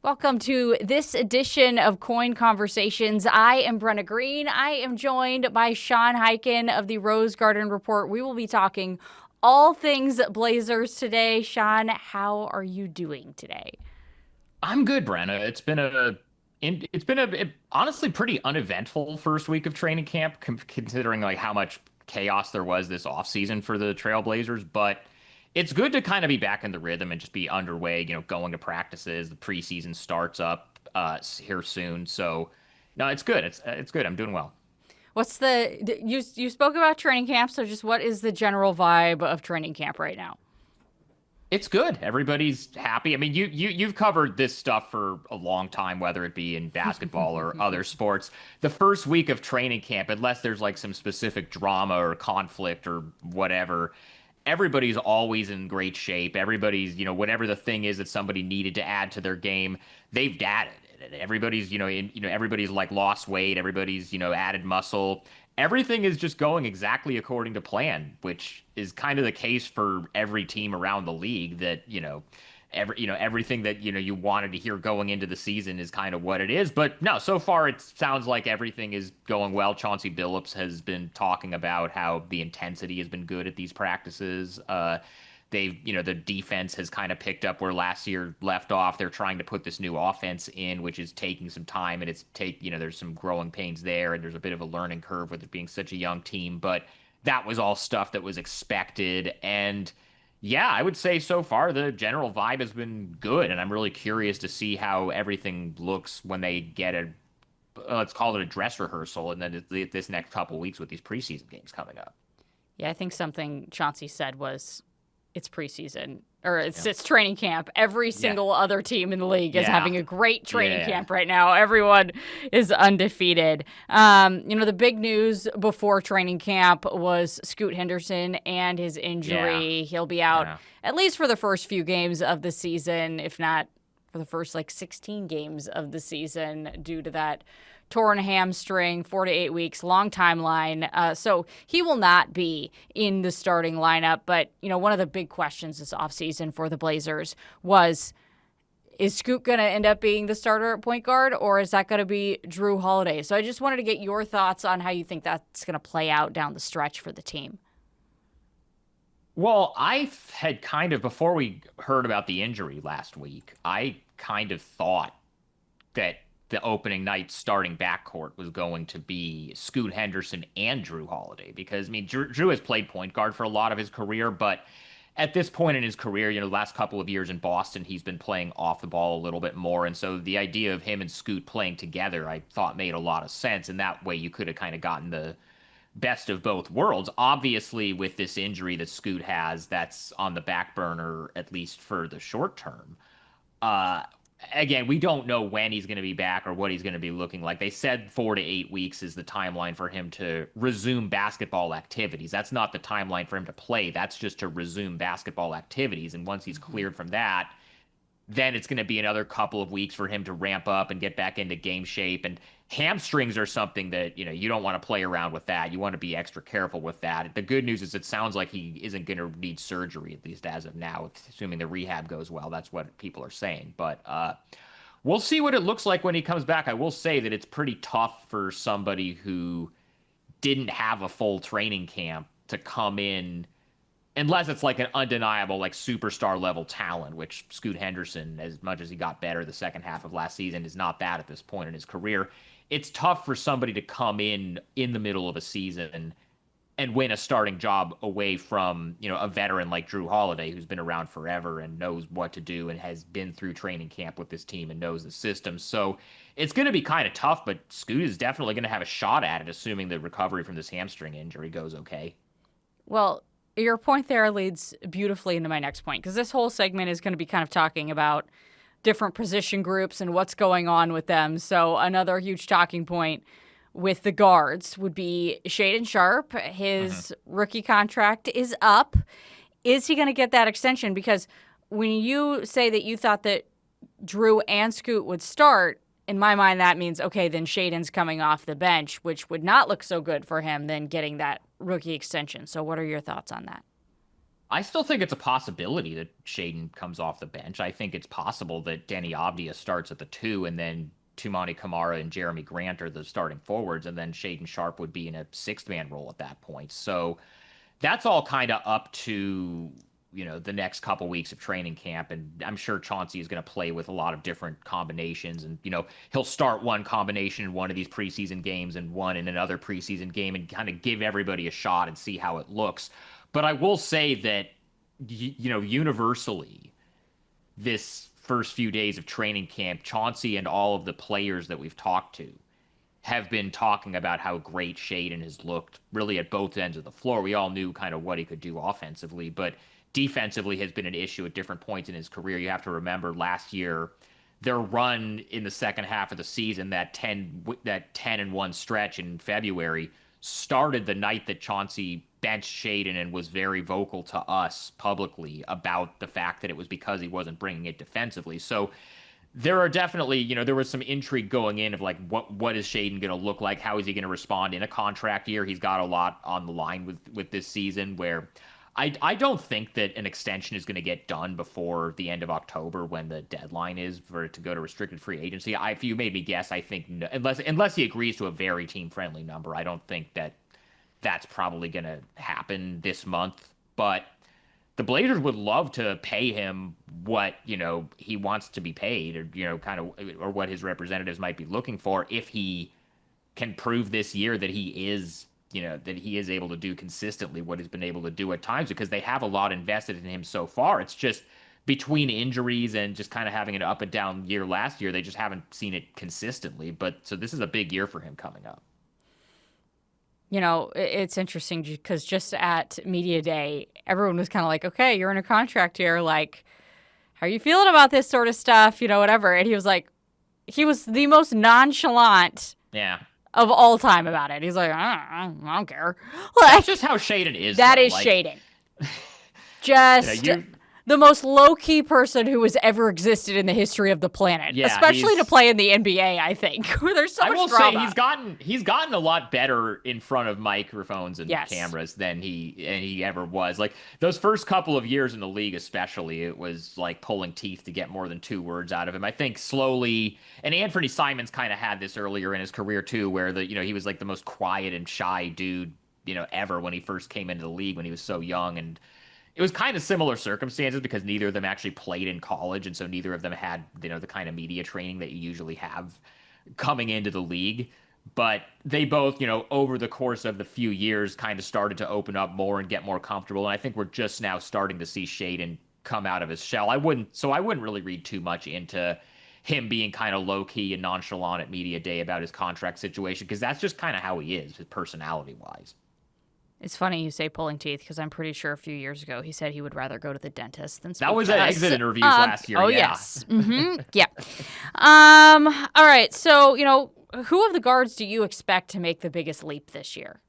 Welcome to this edition of KOIN Conversations. I am Brenna Green. I am joined by Sean Hyken of the Rose Garden Report. We will be talking all things Blazers today. Sean, how are you doing today? I'm good, Brenna. It's been a honestly pretty uneventful first week of training camp, considering like how much chaos there was this offseason for the Trailblazers. But it's good to kind of be back in the rhythm and just be underway. Going to practices. The preseason starts up here soon, so no, it's good. It's good. I'm doing well. You spoke about training camp, so just what is the general vibe of training camp right now? It's good. Everybody's happy. I mean, you've covered this stuff for a long time, whether it be in basketball or other sports. The first week of training camp, unless there's like some specific drama or conflict or whatever, everybody's always in great shape. Everybody's, whatever the thing is that somebody needed to add to their game, they've added it. Everybody's, everybody's like lost weight. Everybody's, added muscle. Everything is just going exactly according to plan, which is kind of the case for every team around the league that, everything that, you wanted to hear going into the season is kind of what it is. But no, so far it sounds like everything is going well. Chauncey Billups has been talking about how the intensity has been good at these practices. The defense has kind of picked up where last year left off. They're trying to put this new offense in, which is taking some time, and there's some growing pains there, and there's a bit of a learning curve with it being such a young team. But that was all stuff that was expected. And yeah, I would say so far the general vibe has been good, and I'm really curious to see how everything looks when they get let's call it a dress rehearsal, and then this next couple weeks with these preseason games coming up. Yeah, I think something Chauncey said was it's preseason or Yeah. it's training camp. Every Yeah. single other team in the league is Yeah. having a great training Yeah. camp right now. Everyone is undefeated. The big news before training camp was Scoot Henderson and his Yeah. injury. He'll be out Yeah. at least for the first few games of the season, if not for the first 16 games of the season due to that torn hamstring, 4 to 8 weeks, long timeline. So he will not be in the starting lineup. But, one of the big questions this offseason for the Blazers was, is Scoot going to end up being the starter at point guard, or is that going to be Drew Holiday? So I just wanted to get your thoughts on how you think that's going to play out down the stretch for the team. Well, I had kind of, before we heard about the injury last week, I kind of thought that the opening night starting backcourt was going to be Scoot Henderson and Drew Holiday because, I mean, Drew has played point guard for a lot of his career, but at this point in his career, the last couple of years in Boston, he's been playing off the ball a little bit more. And so the idea of him and Scoot playing together, I thought made a lot of sense. And that way you could have kind of gotten the best of both worlds. Obviously, with this injury that Scoot has, that's on the back burner, at least for the short term. Uh, Again, we don't know when he's going to be back or what he's going to be looking like. They said 4 to 8 weeks is the timeline for him to resume basketball activities. That's not the timeline for him to play. That's just to resume basketball activities. And once he's cleared from that, then it's going to be another couple of weeks for him to ramp up and get back into game shape. And hamstrings are something that, you don't want to play around with that. You want to be extra careful with that. The good news is it sounds like he isn't going to need surgery, at least as of now, assuming the rehab goes well. That's what people are saying. But we'll see what it looks like when he comes back. I will say that it's pretty tough for somebody who didn't have a full training camp to come in unless it's like an undeniable like superstar level talent, which Scoot Henderson, as much as he got better the second half of last season, is not that at this point in his career. It's tough for somebody to come in the middle of a season and win a starting job away from, a veteran like Drew Holiday, who's been around forever and knows what to do and has been through training camp with this team and knows the system. So it's going to be kind of tough, but Scoot is definitely going to have a shot at it, assuming the recovery from this hamstring injury goes okay. Well, your point there leads beautifully into my next point, because this whole segment is going to be kind of talking about different position groups and what's going on with them. So another huge talking point with the guards would be Shaedon Sharpe. His rookie contract is up. Is he going to get that extension? Because when you say that you thought that Drew and Scoot would start, in my mind, that means, okay, then Shaedon's coming off the bench, which would not look so good for him than getting that rookie extension. So what are your thoughts on that? I still think it's a possibility that Shaden comes off the bench. I think it's possible that Denny Avdia starts at the two, and then Tumani Kamara and Jeremy Grant are the starting forwards, and then Shaden Sharp would be in a sixth man role at that point. So that's all kind of up to the next couple weeks of training camp, and I'm sure Chauncey is going to play with a lot of different combinations, and he'll start one combination in one of these preseason games and one in another preseason game, and kind of give everybody a shot and see how it looks. But I will say that universally, this first few days of training camp, Chauncey and all of the players that we've talked to have been talking about how great Shaden has looked really at both ends of the floor. We all knew kind of what he could do offensively, but defensively has been an issue at different points in his career. You have to remember last year, their run in the second half of the season, that 10-1 stretch in February, started the night that Chauncey benched Shaden and was very vocal to us publicly about the fact that it was because he wasn't bringing it defensively. So there are definitely, there was some intrigue going in of like, what is Shaden going to look like? How is he going to respond in a contract year? He's got a lot on the line with this season, where I don't think that an extension is going to get done before the end of October, when the deadline is for it to go to restricted free agency. If you made me guess, I think no, unless he agrees to a very team friendly number, I don't think that that's probably going to happen this month. But the Blazers would love to pay him what, he wants to be paid, or, kind of, or what his representatives might be looking for, if he can prove this year that he is able to do consistently what he's been able to do at times, because they have a lot invested in him so far. It's just between injuries and just kind of having an up and down year last year, they just haven't seen it consistently. But so this is a big year for him coming up. It's interesting because just at Media Day, everyone was kind of like, okay, you're in a contract here. Like, how are you feeling about this sort of stuff? Whatever. And he was like, he was the most nonchalant of all time about it. He's like, I don't care. Like, that's just how Shaden is. That is Shaden. Just the most low-key person who has ever existed in the history of the planet, especially to play in the NBA, I think, where there's so much drama. I will say he's gotten a lot better in front of microphones and cameras than he ever was. Like, those first couple of years in the league especially, it was like pulling teeth to get more than 2 words out of him. I think slowly, and Anthony Simons kind of had this earlier in his career too, where he was like the most quiet and shy dude ever when he first came into the league, when he was so young. And it was kind of similar circumstances because neither of them actually played in college, and so neither of them had the kind of media training that you usually have coming into the league. But they both, over the course of the few years, kind of started to open up more and get more comfortable. And I think we're just now starting to see Shaden come out of his shell. I wouldn't really read too much into him being kind of low key and nonchalant at Media Day about his contract situation, because that's just kind of how he is, personality wise. It's funny you say pulling teeth, because I'm pretty sure a few years ago he said he would rather go to the dentist than speak That was to at us. exit interviews last year. Oh, yeah. yes. Mm-hmm. Yeah. All right. So, who of the guards do you expect to make the biggest leap this year?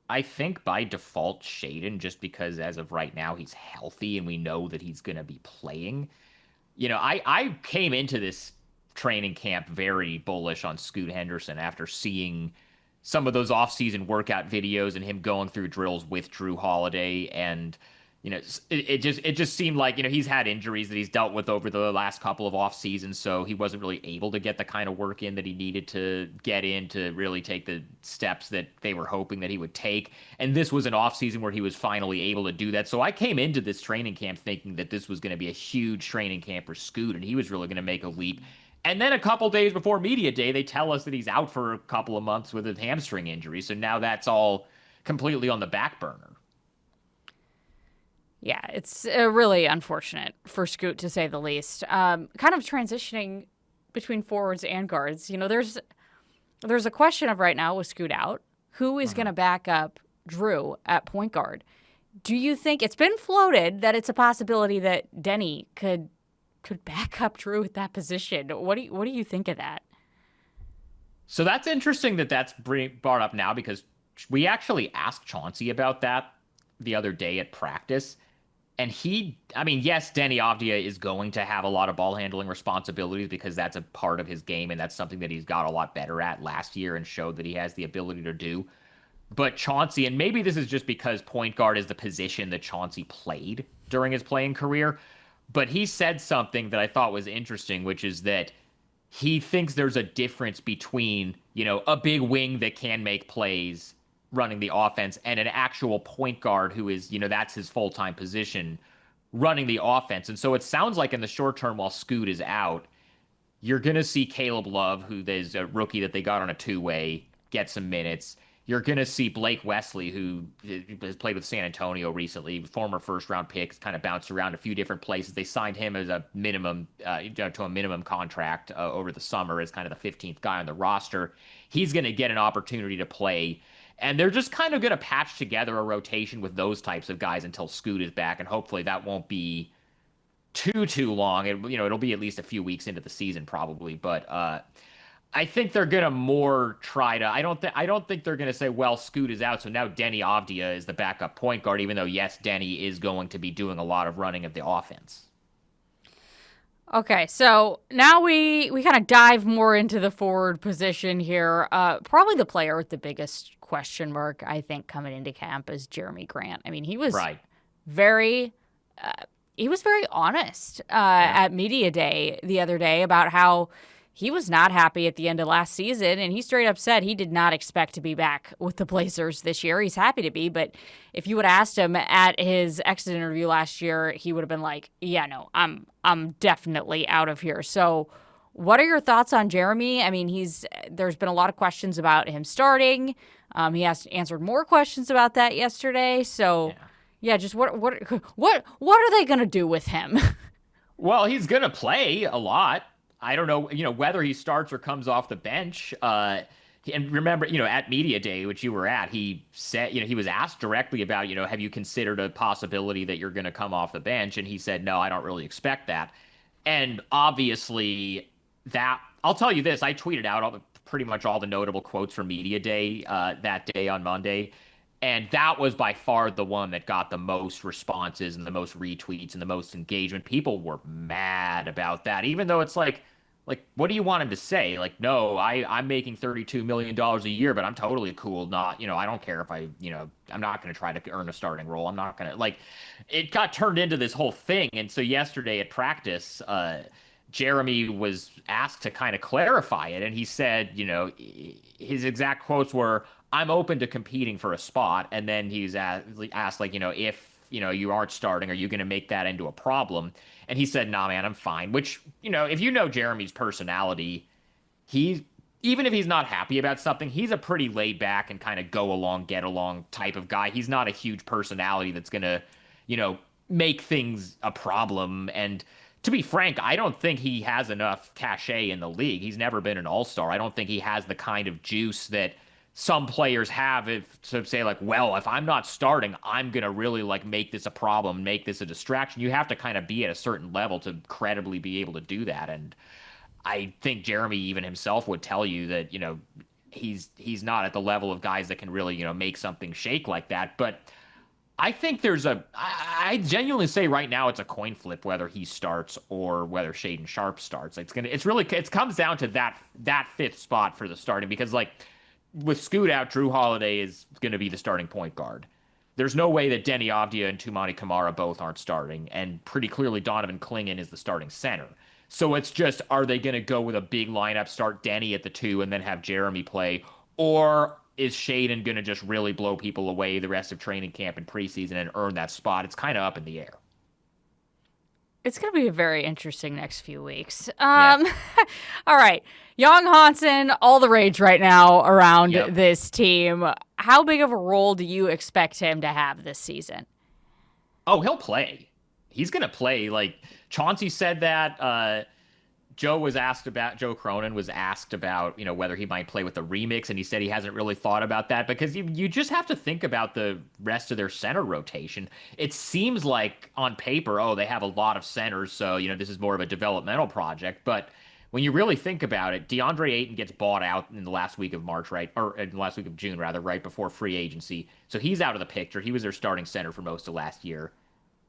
I think by default Shaden, just because as of right now he's healthy and we know that he's going to be playing. I came into this training camp very bullish on Scoot Henderson after seeing some of those off-season workout videos and him going through drills with Drew Holiday. And it just seemed like he's had injuries that he's dealt with over the last couple of off seasons, so he wasn't really able to get the kind of work in that he needed to get in to really take the steps that they were hoping that he would take. And this was an off season where he was finally able to do that. So I came into this training camp thinking that this was going to be a huge training camp for Scoot, and he was really going to make a leap. And then a couple days before Media Day, they tell us that he's out for a couple of months with a hamstring injury. So now that's all completely on the back burner. Yeah, it's really unfortunate for Scoot, to say the least. Kind of transitioning between forwards and guards. There's a question of right now with Scoot out, who is going to back up Drew at point guard? Do you think it's been floated that it's a possibility that Denny could back up Drew at that position? What do you think of that? So that's interesting that that's brought up now, because we actually asked Chauncey about that the other day at practice. And yes, Denny Avdia is going to have a lot of ball handling responsibilities because that's a part of his game, and that's something that he's got a lot better at last year and showed that he has the ability to do. But Chauncey, and maybe this is just because point guard is the position that Chauncey played during his playing career, but he said something that I thought was interesting, which is that he thinks there's a difference between, a big wing that can make plays running the offense and an actual point guard who is, that's his full-time position running the offense. And so it sounds like in the short term, while Scoot is out, you're going to see Caleb Love, who is a rookie that they got on a two-way, get some minutes. You're going to see Blake Wesley, who has played with San Antonio recently, former first-round pick, kind of bounced around a few different places. They signed him as a minimum, to a minimum contract over the summer as kind of the 15th guy on the roster. He's going to get an opportunity to play. And they're just kind of going to patch together a rotation with those types of guys until Scoot is back. And hopefully that won't be too long. It'll be at least a few weeks into the season probably, but I think they're gonna more try to. I don't think they're gonna say, well, Scoot is out, so now Denny Avdia is the backup point guard. Even though yes, Denny is going to be doing a lot of running of the offense. Okay, so now we kind of dive more into the forward position here. Probably the player with the biggest question mark, I think, coming into camp is Jeremy Grant. I mean, Right. very uh, he was very honest Yeah. at media day the other day about how he was not happy at the end of last season, and he straight up said he did not expect to be back with the Blazers this year. He's happy to be, but if you would have asked him at his exit interview last year, he would have been like, "Yeah, no, I'm definitely out of here." So, what are your thoughts on Jeremy? I mean, there's been a lot of questions about him starting. He has answered more questions about that yesterday. So, Yeah. yeah, just what are they gonna do with him? Well, he's gonna play a lot. I don't know, whether he starts or comes off the bench. And remember, at media day, which you were at, he said, he was asked directly about, have you considered a possibility that you're going to come off the bench? And he said, no, I don't really expect that. And obviously, that I'll tell you this, I tweeted out pretty much all the notable quotes from media day that day on Monday. And that was by far the one that got the most responses and the most retweets and the most engagement. People were mad about that, even though it's like, what do you want him to say? Like, no, I'm making $32 million a year, but I'm totally cool. Not, I don't care if I'm not going to try to earn a starting role. I'm not going to, like, it got turned into this whole thing. And so yesterday at practice, Jeremy was asked to kind of clarify it. And he said, his exact quotes were, I'm open to competing for a spot. And then he's asked like, if, you aren't starting, are you going to make that into a problem? And he said, nah, man, I'm fine. Which, if you know Jeremy's personality, he, even if he's not happy about something, he's a pretty laid back and kind of go along, get along type of guy. He's not a huge personality that's going to, make things a problem. And to be frank, I don't think he has enough cachet in the league. He's never been an all-star. I don't think he has the kind of juice that some players have if to say like, well, if I'm not starting, I'm gonna really like make this a problem, make this a distraction. You have to kind of be at a certain level to credibly be able to do that. And I think Jeremy even himself would tell you that, he's not at the level of guys that can really, make something shake like that. But I think I genuinely say right now it's a coin flip whether he starts or whether Shaden Sharp starts. It comes down to that fifth spot for the starting because like with Scoot out, Drew Holiday is going to be the starting point guard. There's no way that Denny Avdia and Tumani Kamara both aren't starting, and pretty clearly Donovan Clingan is the starting center. So it's just, are they going to go with a big lineup, start Denny at the two, and then have Jeremy play, or is Shaden going to just really blow people away the rest of training camp and preseason and earn that spot? It's kind of up in the air. It's going to be a very interesting next few weeks. Yeah. All right. Young Hansen, all the rage right now around Yep. this team. How big of a role do you expect him to have this season? Oh, he'll play. He's going to play. Like Chauncey said that. Joe Cronin was asked about, whether he might play with the remix, and he said he hasn't really thought about that because you just have to think about the rest of their center rotation. It seems like on paper, oh, they have a lot of centers, so, this is more of a developmental project. But when you really think about it, DeAndre Ayton gets bought out in the last week of March, right? Or in the last week of June, rather, right before free agency. So he's out of the picture. He was their starting center for most of last year.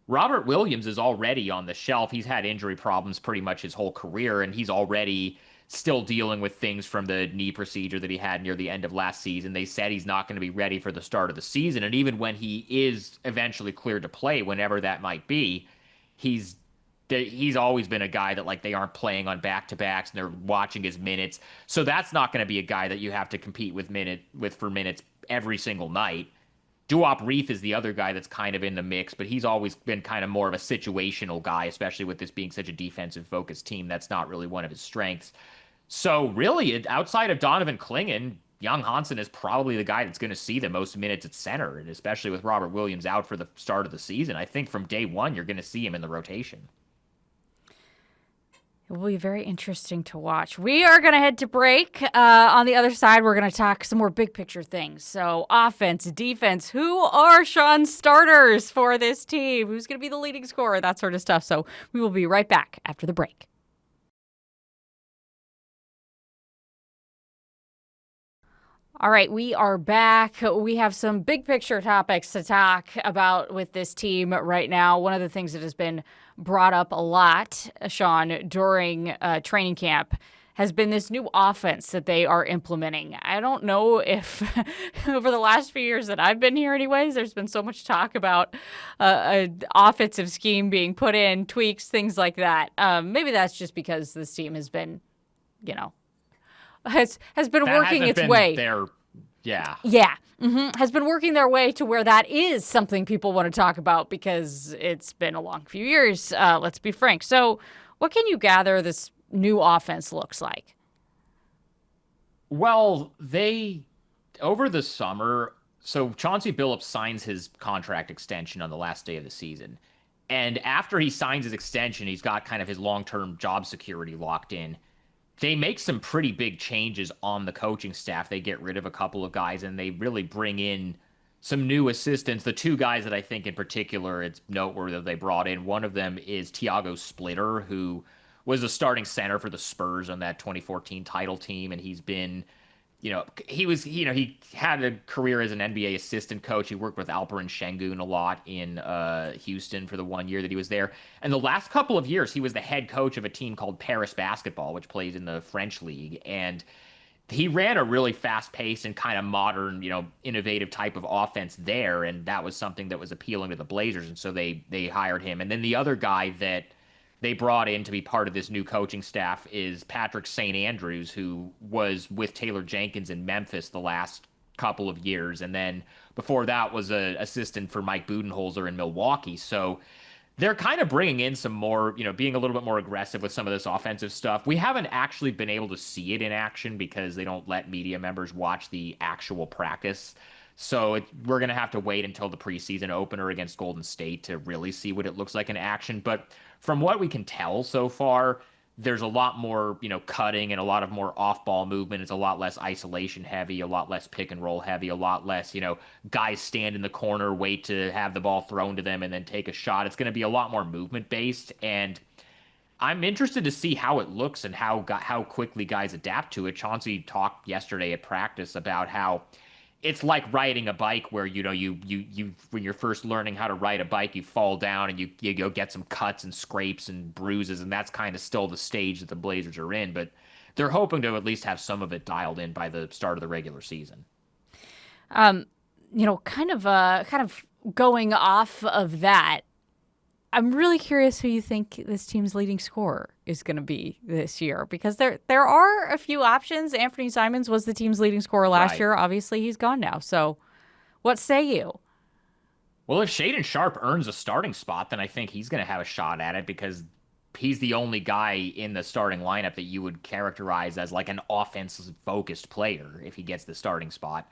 Robert Williams is already on the shelf. He's had injury problems pretty much his whole career, and he's already still dealing with things from the knee procedure that he had near the end of last season. They said he's not going to be ready for the start of the season. And even when he is eventually cleared to play, whenever that might be, he's he's always been a guy that like they aren't playing on back-to-backs and they're watching his minutes. So that's not going to be a guy that you have to compete with for minutes every single night. Duop Reith is the other guy that's kind of in the mix, but he's always been kind of more of a situational guy, especially with this being such a defensive focused team. That's not really one of his strengths. So really, outside of Donovan Clingan, Young Hansen is probably the guy that's going to see the most minutes at center, and especially with Robert Williams out for the start of the season, I think from day one you're going to see him in the rotation. It will be very interesting to watch. We are going to head to break. On the other side, we're going to talk some more big picture things. So offense, defense, who are Sean's starters for this team? Who's going to be the leading scorer? That sort of stuff. So we will be right back after the break. All right, we are back. We have some big picture topics to talk about with this team right now. One of the things that has been brought up a lot, Sean, during training camp has been this new offense that they are implementing. I don't know if over the last few years that I've been here anyways, there's been so much talk about an offensive scheme being put in, tweaks, things like that. Maybe that's just because this team has been, has been That working hasn't its been way. Yeah. Has been working their way to where that is something people want to talk about because it's been a long few years, let's be frank. So what can you gather this new offense looks like? Well, over the summer, so Chauncey Billups signs his contract extension on the last day of the season. And after he signs his extension, he's got kind of his long-term job security locked in. They make some pretty big changes on the coaching staff. They get rid of a couple of guys and they really bring in some new assistants. The two guys that I think in particular it's noteworthy that they brought in, one of them is Tiago Splitter, who was a starting center for the Spurs on that 2014 title team, and he's been he had a career as an NBA assistant coach. He worked with Alperen Şengün a lot in Houston for the 1 year that he was there. And the last couple of years, he was the head coach of a team called Paris Basketball, which plays in the French league. And he ran a really fast-paced and kind of modern, innovative type of offense there, and that was something that was appealing to the Blazers, and so they hired him. And then the other guy that they brought in to be part of this new coaching staff is Patrick St. Andrews, who was with Taylor Jenkins in Memphis the last couple of years, and then before that was an assistant for Mike Budenholzer in Milwaukee. So they're kind of bringing in some more, being a little bit more aggressive with some of this offensive stuff. We haven't actually been able to see it in action because they don't let media members watch the actual practice. So we're going to have to wait until the preseason opener against Golden State to really see what it looks like in action. But from what we can tell so far, there's a lot more, cutting and a lot of more off-ball movement. It's a lot less isolation heavy, a lot less pick and roll heavy, a lot less, guys stand in the corner, wait to have the ball thrown to them and then take a shot. It's going to be a lot more movement based, and I'm interested to see how it looks and how quickly guys adapt to it. Chauncey talked yesterday at practice about how it's like riding a bike where you when you're first learning how to ride a bike, you fall down and you go get some cuts and scrapes and bruises, and that's kind of still the stage that the Blazers are in, but they're hoping to at least have some of it dialed in by the start of the regular season. Kind of going off of that, I'm really curious who you think this team's leading scorer is going to be this year, because there are a few options. Anthony Simons was the team's leading scorer last year. Obviously, he's gone now. So what say you? Well, if Shaedon Sharpe earns a starting spot, then I think he's going to have a shot at it because he's the only guy in the starting lineup that you would characterize as like an offensive-focused player if he gets the starting spot.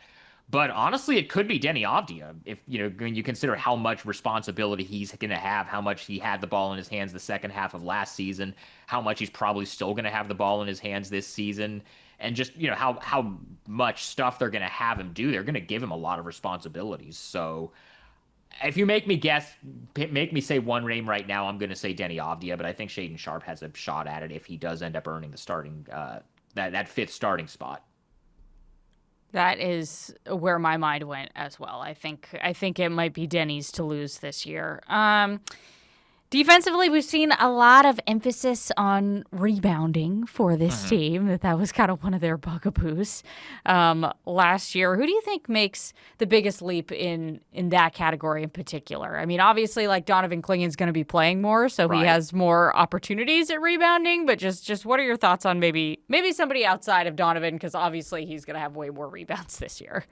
But honestly, it could be Denny Avdia if when you consider how much responsibility he's going to have, how much he had the ball in his hands the second half of last season, how much he's probably still going to have the ball in his hands this season, and just how much stuff they're going to have him do. They're going to give him a lot of responsibilities. So if you make me say one name right now, I'm going to say Denny Avdia, but I think Shaedon Sharpe has a shot at it if he does end up earning the starting that fifth starting spot. That is where my mind went as well. I think it might be Denny's to lose this year. Defensively, we've seen a lot of emphasis on rebounding for this Mhm. team. That was kind of one of their bugaboos last year. Who do you think makes the biggest leap in that category in particular? I mean, obviously, like Donovan Clingan's going to be playing more, so he Right. has more opportunities at rebounding. But just what are your thoughts on maybe somebody outside of Donovan? Because obviously, he's going to have way more rebounds this year.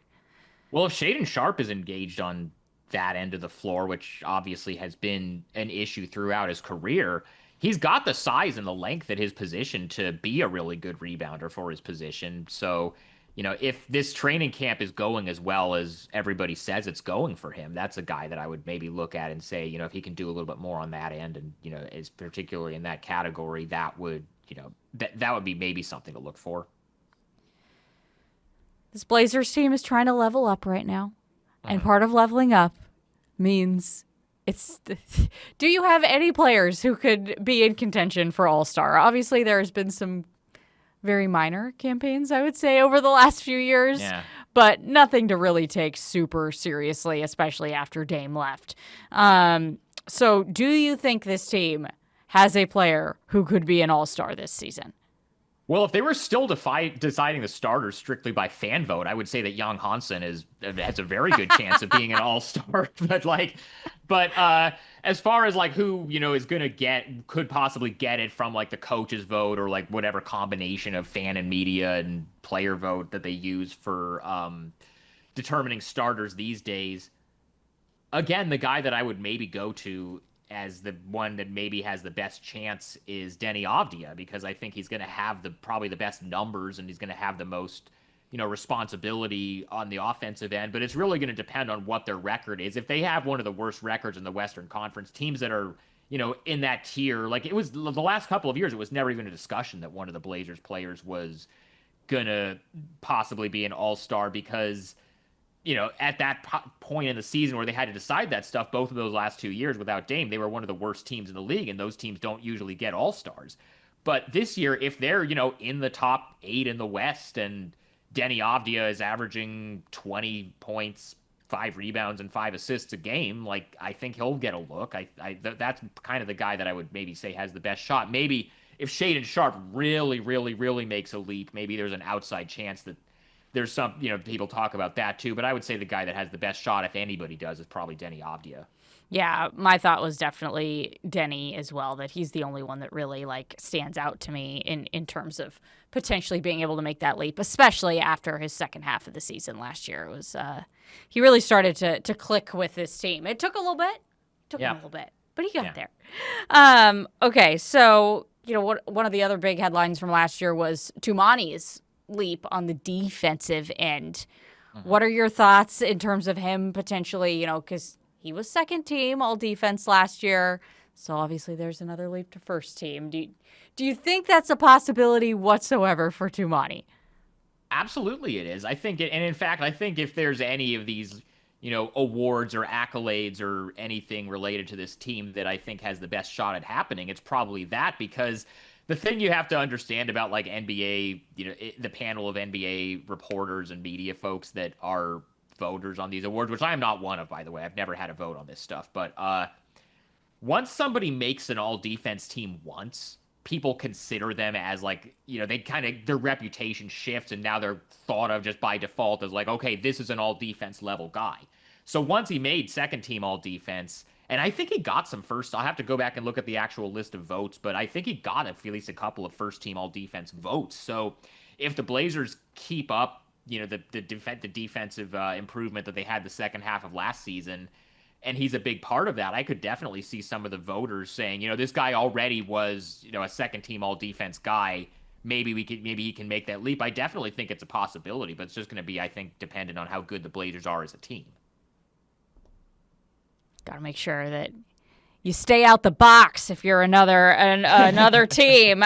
Well, if Shaden Sharp is engaged on that end of the floor, which obviously has been an issue throughout his career, he's got the size and the length at his position to be a really good rebounder for his position. So, if this training camp is going as well as everybody says it's going for him, that's a guy that I would maybe look at and say, if he can do a little bit more on that end and, is particularly in that category, that would, that would be maybe something to look for. This Blazers team is trying to level up right now. And Mhm. part of leveling up means it's. Do you have any players who could be in contention for All Star? Obviously, there has been some very minor campaigns, I would say, over the last few years, Yeah. but nothing to really take super seriously, especially after Dame left. So, do you think this team has a player who could be an All Star this season? Well, if they were still deciding the starters strictly by fan vote, I would say that Young Hansen has a very good chance of being an all-star. But as far as like who is gonna could possibly get it from like the coaches vote or like whatever combination of fan and media and player vote that they use for determining starters these days, again, the guy that I would maybe go to as the one that maybe has the best chance is Denny Avdia because I think he's going to have probably the best numbers and he's going to have the most responsibility on the offensive end. But it's really going to depend on what their record is. If they have one of the worst records in the Western Conference, teams that are in that tier, like it was the last couple of years, it was never even a discussion that one of the Blazers players was gonna possibly be an all-star because at that point in the season where they had to decide that stuff, both of those last 2 years without Dame, they were one of the worst teams in the league, and those teams don't usually get all stars. But this year, if they're in the top 8 in the West, and Denny Avdia is averaging 20 points, 5 rebounds, and 5 assists a game, like I think he'll get a look. That's kind of the guy that I would maybe say has the best shot. Maybe if Shaden Sharp really, really, really makes a leap, maybe there's an outside chance that there's some, people talk about that too, but I would say the guy that has the best shot, if anybody does, is probably Denny Avdia. Yeah, my thought was definitely Denny as well, that he's the only one that really like stands out to me in terms of potentially being able to make that leap, especially after his second half of the season last year. It was he really started to click with this team. It took a little bit. Took him a Yeah. little bit, but he got Yeah. there. Okay, so one of the other big headlines from last year was Tumani's leap on the defensive end. Mhm. What are your thoughts in terms of him potentially, because he was second team all defense last year. So obviously there's another leap to first team. Do you think that's a possibility whatsoever for Tumani? Absolutely, it is. I think it, and in fact, I think if there's any of these, awards or accolades or anything related to this team that I think has the best shot at happening, it's probably that because the thing you have to understand about like NBA, the panel of NBA reporters and media folks that are voters on these awards, which I am not one of, by the way. I've never had a vote on this stuff, but once somebody makes an all defense team once, people consider them as like, they kind of their reputation shifts and now they're thought of just by default as like, okay, this is an all defense level guy. So once he made second team all defense, and I think he got some first. I'll have to go back and look at the actual list of votes, but I think he got at least a couple of first team all defense votes. So if the Blazers keep up, the defensive improvement that they had the second half of last season, and he's a big part of that. I could definitely see some of the voters saying, this guy already was, a second team all defense guy. Maybe he can make that leap. I definitely think it's a possibility, but it's just going to be, I think, dependent on how good the Blazers are as a team. Got to make sure that you stay out the box if you're another team.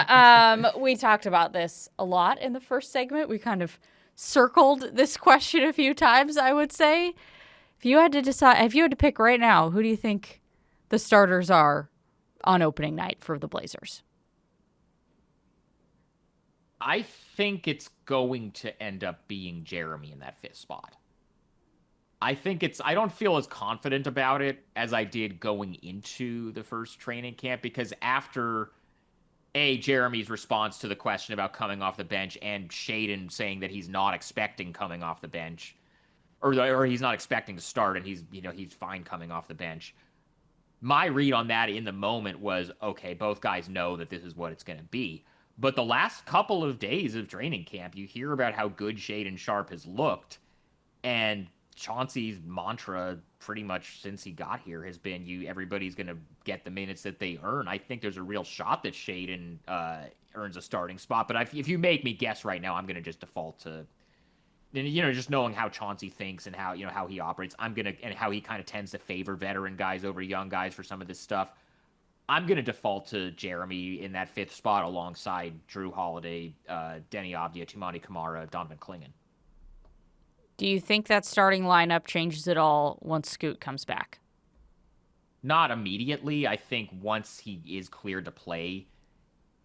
We talked about this a lot in the first segment. We kind of circled this question a few times, I would say. If you had to pick right now, who do you think the starters are on opening night for the Blazers? I think it's going to end up being Jeremy in that fifth spot. I don't feel as confident about it as I did going into the first training camp because after Jeremy's response to the question about coming off the bench and Shaden saying that he's not expecting coming off the bench or he's not expecting to start and he's fine coming off the bench. My read on that in the moment was okay, both guys know that this is what it's going to be. But the last couple of days of training camp, you hear about how good Shaden Sharp has looked, and Chauncey's mantra pretty much since he got here has been everybody's going to get the minutes that they earn. I think there's a real shot that Shaden earns a starting spot, but if you make me guess right now, I'm going to just default to just knowing how Chauncey thinks and how he operates. And how he kind of tends to favor veteran guys over young guys for some of this stuff. I'm going to default to Jeremy in that fifth spot alongside Drew Holiday, Denny Avdia, Tumani Kamara, Donovan Clingan. Do you think that starting lineup changes at all once Scoot comes back? Not immediately. I think once he is cleared to play,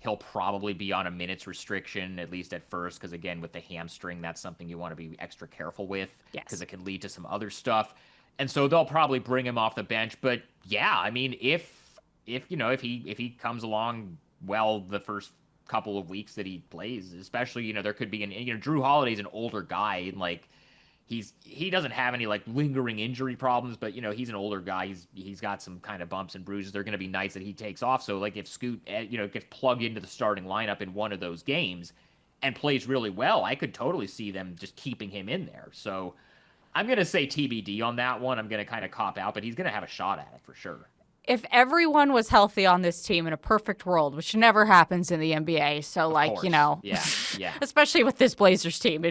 he'll probably be on a minutes restriction, at least at first, because again, with the hamstring, that's something you want to be extra careful with because it can lead to some other stuff. And so they'll probably bring him off the bench. But yeah, I mean, if he comes along well the first couple of weeks that he plays, especially, there could be Drew Holiday's an older guy and like he doesn't have any like lingering injury problems, but he's an older guy. He's got some kind of bumps and bruises. They're going to be nights that he takes off. So like if Scoot gets plugged into the starting lineup in one of those games and plays really well, I could totally see them just keeping him in there. So I'm going to say TBD on that one. I'm going to kind of cop out, but he's going to have a shot at it for sure. If everyone was healthy on this team in a perfect world, which never happens in the NBA, so yeah, especially with this Blazers team,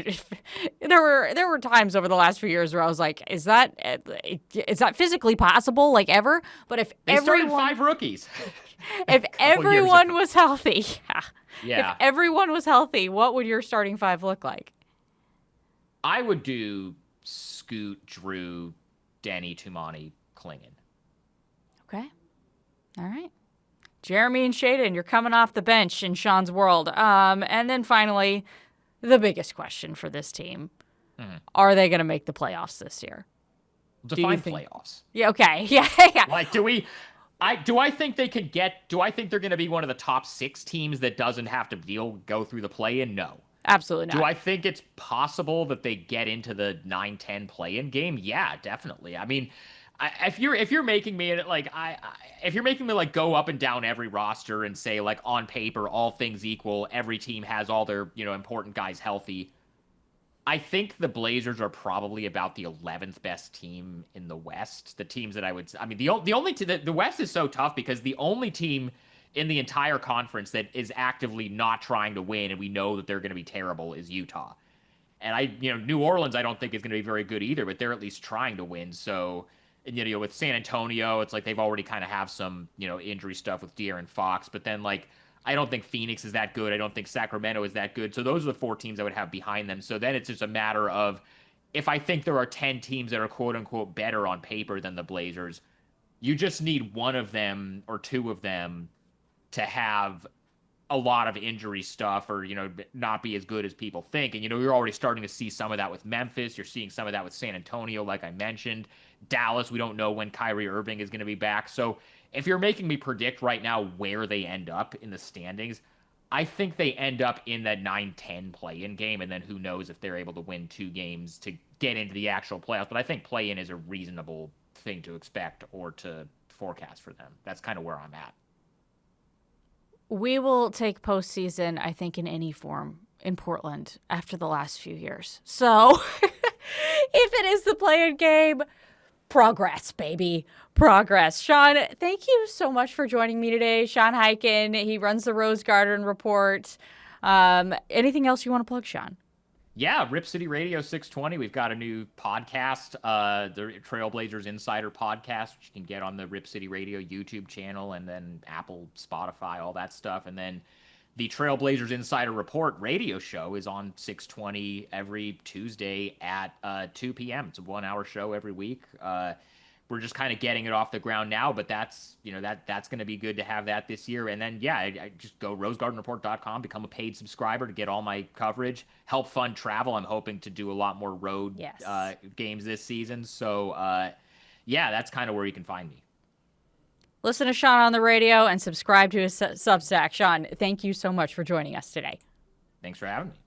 there were times over the last few years where I was like, is that physically possible, like ever? But if they started 5 rookies, if everyone was healthy, yeah, if everyone was healthy, what would your starting 5 look like? I would do Scoot, Drew, Denny, Tumani, Clingan. Okay. All right. Jeremy and Shaden, you're coming off the bench in Sean's world. And then finally, the biggest question for this team. Are they going to make the playoffs this year? Define playoffs. Yeah, okay. Yeah. Like, do I think they could do I think they're going to be one of the top 6 teams that doesn't have to go through the play-in? No. Absolutely not. Do I think it's possible that they get into the 9-10 play-in game? Yeah, definitely. I mean, if you're making me like go up and down every roster and say like on paper all things equal every team has all their important guys healthy, I think the Blazers are probably about the 11th best team in the West. The teams that the West is so tough because the only team in the entire conference that is actively not trying to win and we know that they're going to be terrible is Utah. And New Orleans I don't think is going to be very good either, but they're at least trying to win. So. And, with San Antonio, it's like they've already kind of have some, injury stuff with De'Aaron Fox. But then, like, I don't think Phoenix is that good. I don't think Sacramento is that good. So those are the 4 teams I would have behind them. So then it's just a matter of if I think there are 10 teams that are quote-unquote better on paper than the Blazers, you just need one of them or 2 of them to have a lot of injury stuff or, not be as good as people think. And, you're already starting to see some of that with Memphis. You're seeing some of that with San Antonio, like I mentioned. Dallas, we don't know when Kyrie Irving is going to be back. So if you're making me predict right now where they end up in the standings, I think they end up in that 9-10 play-in game. And then who knows if they're able to win 2 games to get into the actual playoffs. But I think play-in is a reasonable thing to expect or to forecast for them. That's kind of where I'm at. We will take postseason, I think, in any form in Portland after the last few years. So if it is the play-in game, progress, baby. Progress. Sean, thank you so much for joining me today. Sean Hyken, he runs the Rose Garden Report. Anything else you want to plug, Sean? Yeah, Rip City Radio 620. We've got a new podcast, the Trailblazers Insider Podcast, which you can get on the Rip City Radio YouTube channel and then Apple, Spotify, all that stuff. And then the Trailblazers Insider Report radio show is on 620 every Tuesday at 2 p.m. It's a 1-hour show every week. we're just kind of getting it off the ground now, but that's that's going to be good to have that this year. And then I just go rosegardenreport.com, become a paid subscriber to get all my coverage, help fund travel. I'm hoping to do a lot more road Yes. games this season. So that's kind of where you can find me. Listen to Sean on the radio and subscribe to his Substack. Sean, thank you so much for joining us today. Thanks for having me.